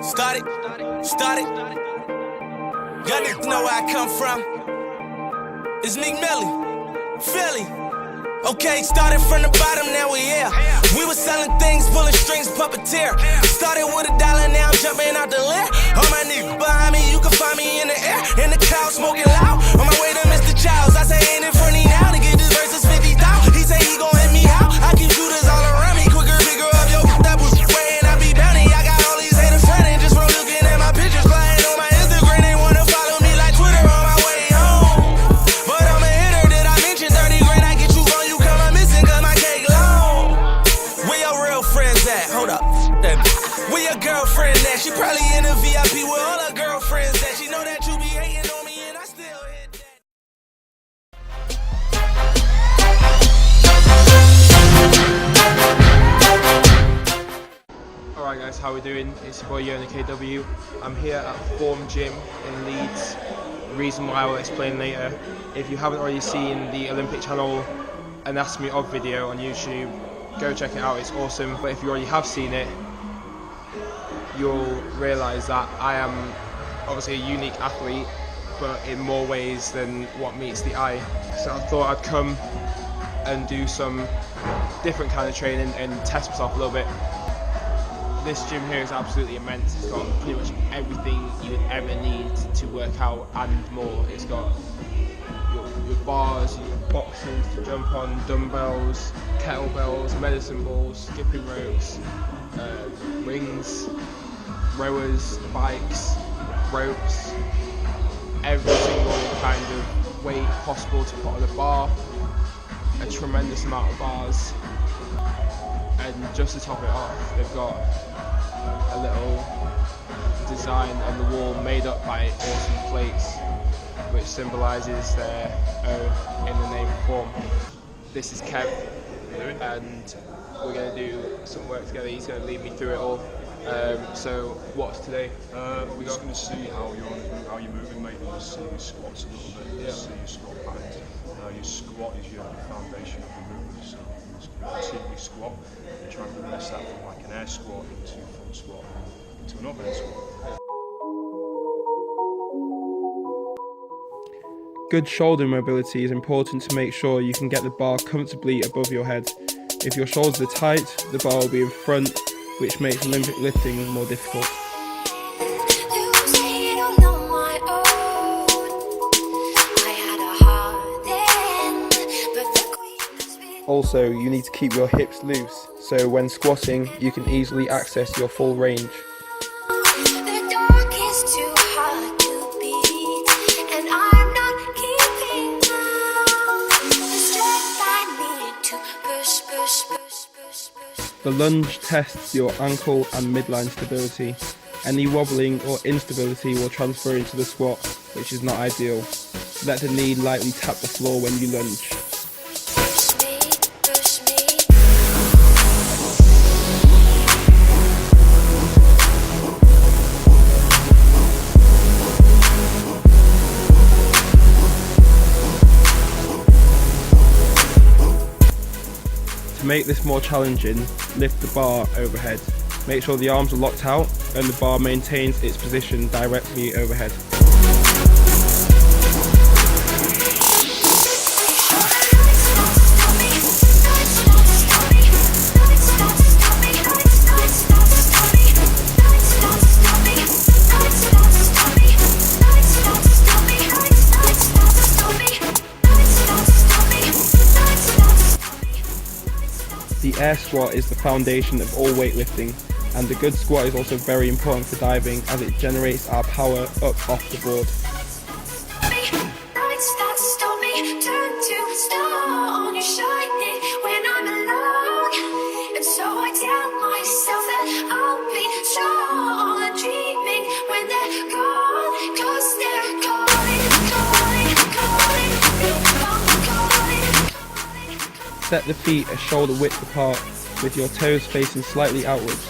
Started. Y'all niggas know where I come from. It's Nick Melly, Philly. Okay, started from the bottom, now we here. We was selling things, pulling strings, puppeteer. Started with $1, now I'm jumping out the lair. All my niggas behind me, you can find me in the air. In the cloud, smoking loud. On my way to Mr. Childs, I say ain't it funny now to get this versus 50,000. He say he gon' hit me out. I keep shooters all around me, quicker, bigger up yo. That was way and I be bounty. I got all these haters frontin' just from looking at my pictures. Flying on my Instagram, they wanna follow me like Twitter on my way home. But I'm a hitter, did I mention 30 grand? I get you gone, you come I'm missing cause my cake long. Where your real friends at? Hold up. Where your girlfriend at? She probably in the VIP with all her girlfriends at. She know that you be hating on me and I still hit that. Alright guys, how we doing? It's your boy Yona KW. I'm here at Form Gym in Leeds. The reason why I will explain later. If you haven't already seen the Olympic Channel An Ask Me Of video on YouTube, go check it out, it's awesome. But if you already have seen it, you'll realise that I am obviously a unique athlete, but in more ways than what meets the eye. So I thought I'd come and do some different kind of training and test myself a little bit. This gym here is absolutely immense. It's got pretty much everything you would ever need to work out and more. It's got your bars, your boxes to jump on, dumbbells, kettlebells, medicine balls, skipping ropes, rings, rowers, bikes, ropes, every single kind of weight possible to put on a bar, a tremendous amount of bars. And just to top it off, they've got a little design on the wall made up by awesome plates, which symbolises their O in the name Form. This is Kev, and we're going to do some work together. He's going to lead me through it all. So what's today? We're just going to see how you're moving, mate. We'll see your squats a little bit. We'll see your squat patterns. Your squat is your foundation of the movement. So you see your squat, you try and progress that from like an air squat into a front squat into an overhead squat. Good shoulder mobility is important to make sure you can get the bar comfortably above your head. If your shoulders are tight, the bar will be in front, which makes Olympic lifting more difficult. Also, you need to keep your hips loose, so when squatting, you can easily access your full range. The lunge tests your ankle and midline stability. Any wobbling or instability will transfer into the squat, which is not ideal. Let the knee lightly tap the floor when you lunge. To make this more challenging, lift the bar overhead. Make sure the arms are locked out and the bar maintains its position directly overhead. The air squat is the foundation of all weightlifting, and a good squat is also very important for diving as it generates our power up off the board. Set the feet a shoulder width apart, with your toes facing slightly outwards.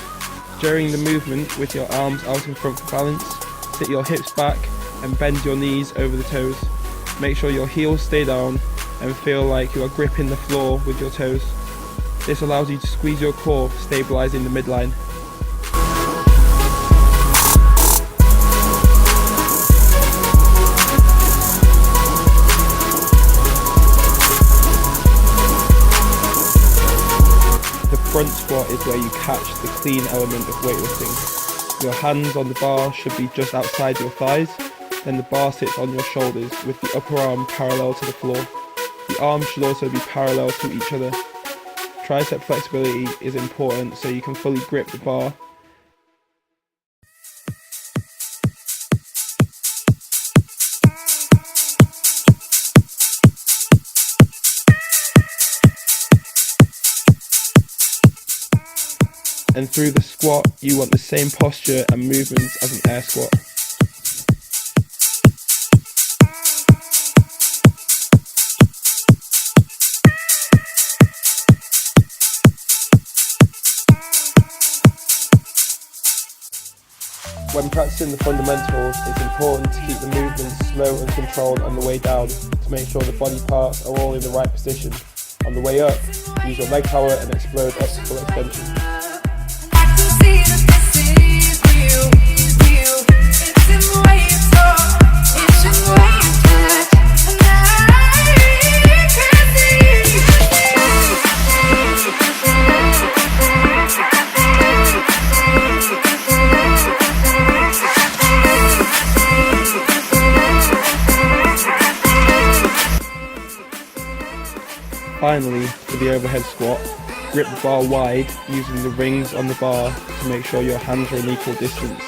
During the movement, with your arms out in front for balance, sit your hips back and bend your knees over the toes. Make sure your heels stay down and feel like you are gripping the floor with your toes. This allows you to squeeze your core, stabilizing the midline. squat is where you catch the clean element of weightlifting. Your hands on the bar should be just outside your thighs, then the bar sits on your shoulders with the upper arm parallel to the floor. The arms should also be parallel to each other. Tricep flexibility is important so you can fully grip the bar. And through the squat, you want the same posture and movements as an air squat. When practicing the fundamentals, it's important to keep the movements slow and controlled on the way down to make sure the body parts are all in the right position. On the way up, use your leg power and explode up to full extension. Finally, for the overhead squat, grip the bar wide using the rings on the bar to make sure your hands are in equal distance.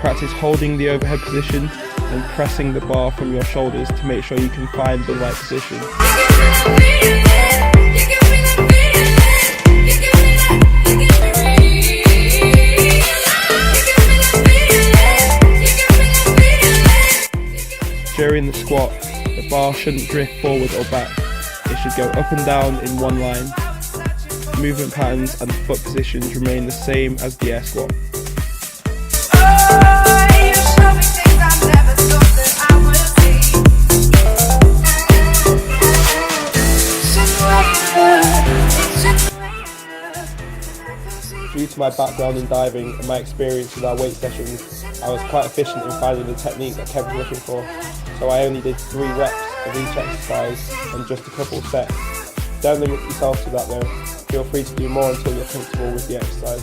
Practice holding the overhead position and pressing the bar from your shoulders to make sure you can find the right position. During the squat, the bar shouldn't drift forward or back. It should go up and down in one line. Movement patterns and foot positions remain the same as the air squat. Due to my background in diving and my experience with our weight sessions, I was quite efficient in finding the technique that Kev was looking for, so I only did 3 reps of each exercise and just a couple sets. Don't limit yourself to that though, feel free to do more until you're comfortable with the exercise.